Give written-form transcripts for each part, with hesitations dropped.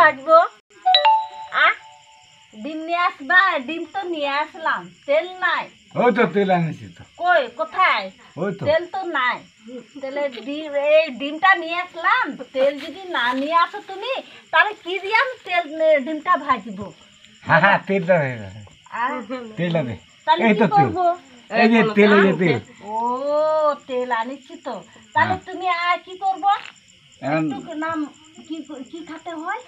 ভাজবো। ডিম নিয়ে আসবা? ডিম তো নিয়ে আসলাম, তেল নাই। ওই তো তেল আনিছি তো। কই কোথায়? ওই তো তেল তো নাই। তেলে এই ডিমটা নিয়ে আসলাম, তেল যদি না নিয়ে আসো তুমি তাহলে কি দিয়ে আমি ডিমটা ভাজবো? হ্যাঁ হ্যাঁ তেলটা হয়ে গেছে। আহ, তেলটা দে। তাহলে এই কি তো তেল। করবো? এই যে তেল, এই যে তেল। ও তেল আনিছি তো, তাহলে হ্যাঁ। তুমি আর কি করবো? এখন একটু নাম কি কি খেতে হয়?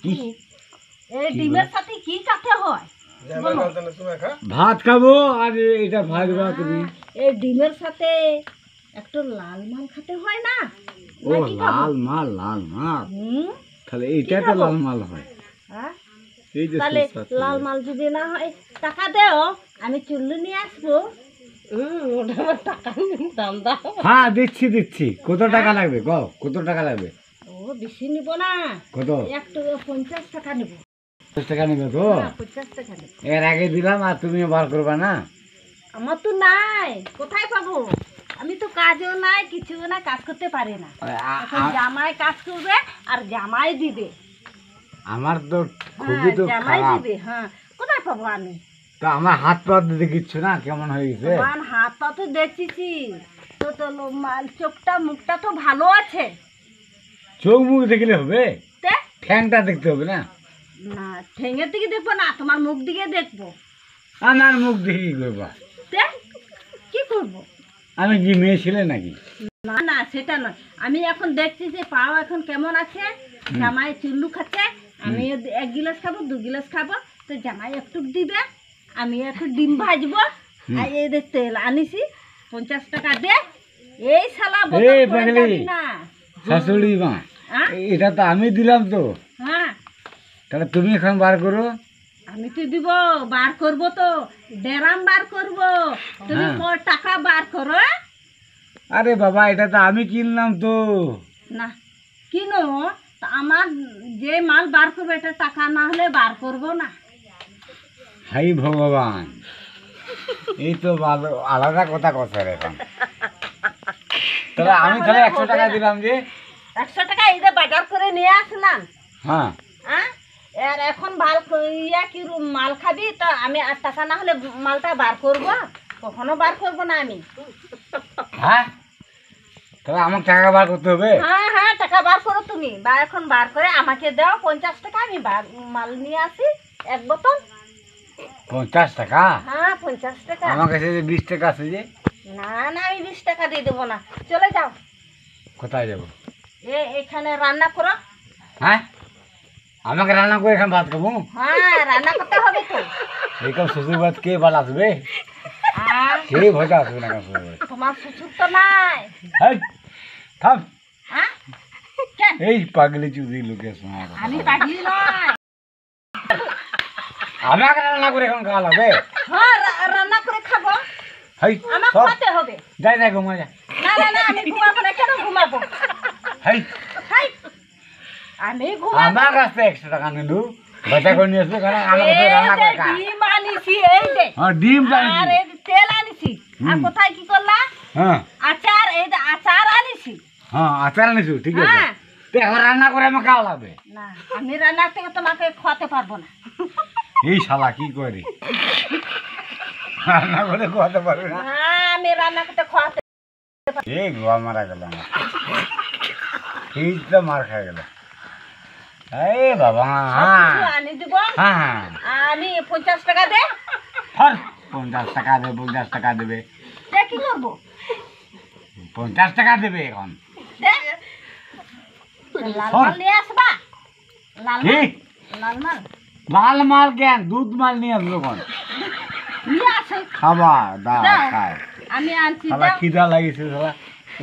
কি? এই ডিমের সাথে কি খেতে হয় বলো? ভাত খাবো আর এটা ভাজবা তুমি। এই ডিমের সাথে একটু লাল মাল খেতে হয় না? ও নাকি খাবো? লাল মাল, লাল মাল। হুম, তাহলে এইটা তো খাবো? লাল মাল হয়। হ্যাঁ? এই যে তাহলে সরষা লাল তেল। মাল যদি না হয় টাকা দেও, আমি চুল্লু নিয়ে আসবো। ওটা আমার টাকা দাম দাও। হ্যাঁ দিচ্ছি দিচ্ছি। কত টাকা লাগবে কও? কত টাকা লাগবে? ও বেশি নিব না, কত? একটু 50 টাকা নিব। 50 টাকা নেবে তো? 50 টাকা নিব। এর আগে দিলাম আর তুমি বার করবা না। আমার তো নাই, কোথায় পাবো? আমি তো কাজও নাই, কিছু না, কাজ করতে পারি না। এখন জামাই কাজ করবে আর জামাই দিবে। আমার তো হ্যাঁ, খুবই তো জামাই খারাপ। দিবে। হ্যাঁ, কোথায় পাবো আমি? তো আমার হাত পা দিতে কিচ্ছু না, কেমন হয়ে গেছে? আমার হাত পা তো দেখছি, তো তো চোখটা মুখটা তো ভালো আছে। চোখ মুখ দেখলে হবে? তে ঠ্যাংটা দেখতে হবে না? না, ঠেঙের দিকে দেখবো না, তোমার মুখ দিকে দেখবো। আমার মুখ দেখে কি করবা? তে কি করবো? আমি কি মেয়ে ছেলে নাকি? না না, সেটা নয়। আমি এখন দেখছি যে পাও এখন কেমন আছে। জামাই চুল্লু খাচ্ছে, আমি 1 গিলাস খাবো, 2 গিলাস খাবো। তো জামাই একটু দিবে, আমি একটু ডিম ভাজবো। আর এই যে তেল আনিছি, 50 টাকা দে। এই শালা এই বোতল করে পাগলি, যাবি না। শাশুড়ি মা, হ্যাঁ? এটা তো আমি দিলাম তো। হ্যাঁ, তাহলে তুমি এখন বার করো। আমি তো দিব, বার করবো তো, ডেরাম বার করবো। তুমি হ্যাঁ। টাকা বার করো। আরে বাবা, এটা তো আমি কিনলাম তো। না কিনো, তা আমার যে মাল বার করবো এটা টাকা না হলে বার করবো না। হাই ভগবান, এই তো ভালো আলাদা কথা কথা রে এখন। তাহলে আমি তাহলে 100 টাকা দিলাম যে। 100 টাকা এই যে বাজার করে নিয়ে আসলাম। হ্যাঁ হ্যাঁ, আর এখন কি মাল খাবি, তা আমি আর টাকা না হলে মালটা বার করবো? কখনো বার করবো না আমি। হ্যাঁ, তাহলে আমার টাকা বার করতে হবে। হ্যাঁ হ্যাঁ, টাকা বার করো তুমি, বা এখন বার করে আমাকে দাও 50 টাকা, আমি মাল নিয়ে আসি 1 বোতল। 50 টাকা? হ্যাঁ 50 টাকা। আমার কাছে যে 20 টাকা আছে যে। না না, আমি 20 টাকা দিয়ে দেবো না, চলে যাও। কোথায় যাবো? এখানে রান্না করো। হ্যাঁ, আমাকে রান্না করে এখানে ভাত খাবো? হ্যাঁ, রান্না করতে হবে তো। এইরকম শ্বশুর বাদ কে ভালো আসবে? আর কে ভয়টা আসবে না শ্বশুর বাদ? তোমার শ্বশুর তো নাই। হেই, থাম। হ্যাঁ, কেন? এই পাগলি চুদি লোকের শোনা কথা। আমি পাগলি নয়। আমাকে রান্না করে এখন খাওয়া লাগবে? হ্যাঁ, রান্না করে খাবো। হেই, আমার সব খাওয়াতে হবে। যাই যাই ঘুমা যা। না না না, আমি ঘুমাবো না। কেন ঘুমাবো? হেই, হাই, আমি ঘুমাবো। আমার কাছে 100 টাকা নিলু, বাচ্চা করে নিয়ে আসবে, কারণ আমার কাছে রান্না করে খা। ডিম আনিছি, এই যে। হ্যাঁ, ডিম আর জানিছি। এই যে তেল আনিছি। আর কোথায় কি করলা? হ্যাঁ আচার, এই যে আচার আনিছি। হ্যাঁ, আচার আনিছু, ঠিক আছে। হ্যাঁ। তো এখন রান্না করে আমার খাওয়া লাগবে। না, আমি রান্না থেকে তোমাকে খাওয়াতে পারবো না। এই শালা কি করে রান্না করে খাওয়াতে পারবে না? হ্যাঁ, আমি রান্না করতে খাওয়াতে। এই গোয়া মারা গেল আমার, এই তো মার খাই গেল। এই বাবা, হ্যাঁ কিছু আনি দিব। হ্যাঁ হ্যাঁ, আমি 50 টাকা দে। ধর, 50 টাকা দেবে, 50 টাকা দেবে, দে, কি করবো? 50 টাকা দেবে এখন। দে। লাল মাল নিয়ে আসবা? লাল কি? মাল, লাল মাল লাল মাল কেন, দুধ মাল নিয়ে আসলো কোন? নিয়ে আসে। খাবার দাও দাও। খাও। আমি আনছি, শালা দাও। খিদা লাগিছে শালা।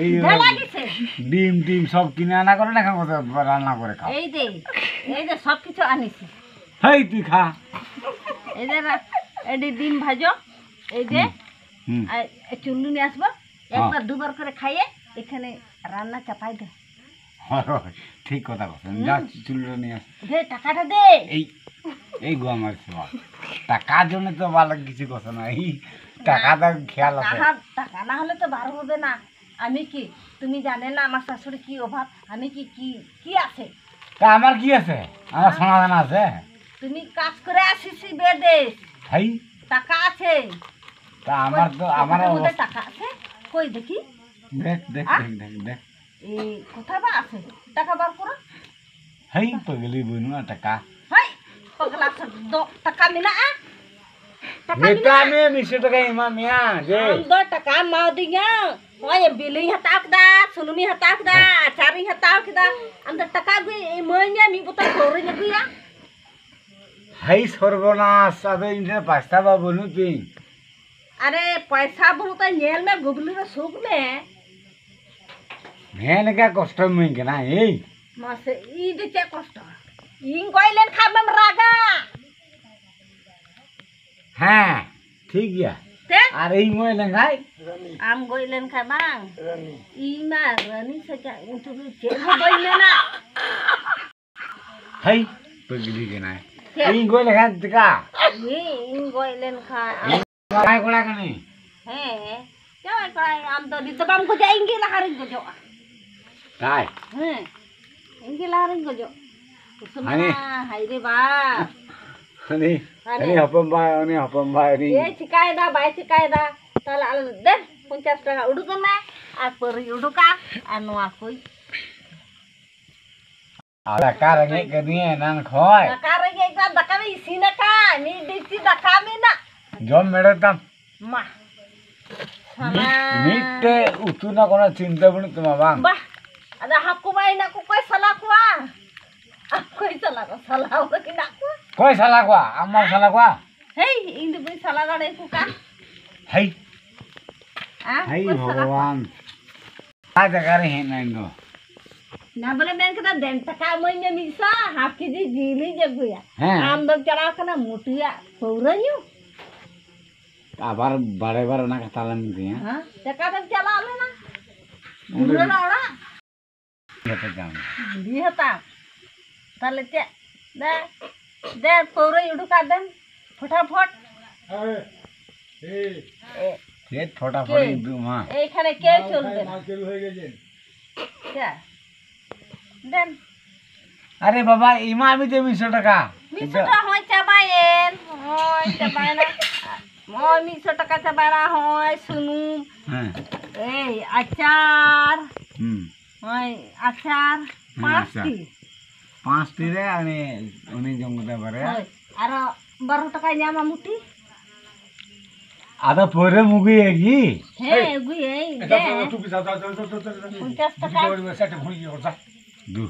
এই দে লাগিছে। ডিম টিম সব কিনে আনা করে না, এখন কথা রান্না করে খাও। এই যে সব কিছু আনিছি। হেই তুই খা। এই যে এই যে ডিম ভাজো, এই যে হুম, চুল্লু নিয়ে আসবো। একবার দুবার করে খাইয়ে এখানে রান্না চাপাই দে। ঠিক কথা বলছেন, যা চুলটা নিয়ে আস। দে, টাকাটা দে। এই এই গো আমার সব টাকার জন্য তো ভালো কিছু কথা না, এই টাকাটা খেয়াল আছে। টাকা না হলে তো বার হবে না। আমি কি, তুমি জানে না আমার শাশুড়ি কি অভাব? আমি কি কি কি আছে? তা আমার কি আছে? আমার সমাধান আছে। তুমি কাজ করে আসিস বেদেশ, হাই টাকা আছে। তা আমার তো আমার পকেটের মধ্যে টাকা আছে, কই দেখি। দেখ দেখ আ? দেখ দেখ দেখ এই কোথায় বা আছে টাকা বার করো। হাই পগলি বইনু টাকা হাই পাগলা দ টাকা মিনা টাকা বেটা মিনা মে মিশে টাকা ইমা মিয়া যে am do টাকা mau dinya hoy biling hatak da sunumi hatak da cari hatak da am da টাকা gue monya mi botol gore nya gue ya হাই সর্বনাশ আবে ইন্টার পাস্তা বা বনু তুই अरे पैसा बहुत नेल में गुबली रे सुख में মেন কা কষ্ট মুই কেনা এই मासे ई दे के कष्ट इन गोइलेन खाबम रागा হ্যাঁ ঠিক গিয়া ते আর এই মই লেঙ্গাই am goilen खाबां ई मा रनी सजा उतु के गोइलेना হাই পগলি কেনা ते এই গই লেখা টিকা ये इन गोइलेन खा কাই কোলা কেনে हे क्या काय am तो ditebam ko jaingi lah harin ko jo তাই he ingi lah harin ko jo Hani. kusuma hai re ba ani ani hapam ba ni ye cikai dah bai cikai dah tala al den 50 টাকা udukan na aperi uduka anu akui ala karang ke ni nan khoi nakare ge ga dakame isina ka ni diti dakame na jom medatam mah sama মিটে উতু না কোনো চিন্তা বনি তোমা বাং bah ada hakku mai na ku koi salah ku ah koi salah ko salah ora kina ku কই শালা কোয়া আমার শালা কোয়া hei indi bui salah gade ku ka হাই ah হাই koi salah ভগবান আ জায়গারে হে নাই নো na boleh main kita den taka moi nya misa haki ji jili je gu ya হ্যাঁ am dog chala kana mutia pouranyu আবার বারে বারে না তালাম দিয়া ha taka dog chala le na buru na ora যেতে যাম buri hata tale ce de pourai udu ka den ফটাফট সে ফটাফট দুমা এইখানে কে চলবে না কে? দেন আরে বাবা ইমা আমি দে 200 টাকা মিশোটা হয় চাবায়েন হয় চাবায় না মই 200 টাকা চাবায় না হয় শুনু হ্যাঁ এই আচার হুম হয় আচার পাঁচটি পাঁচটি রে আমি উনি জমতে পারে হয় আর 12 টাকা নিয়ামা মুটি আদা পরে মুগি কি হ্যাঁ গুই এই দে 50 টাকা দু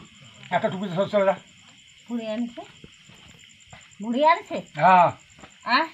বুড়ি আনছে বুড়ি আনছে হ্যাঁ আহ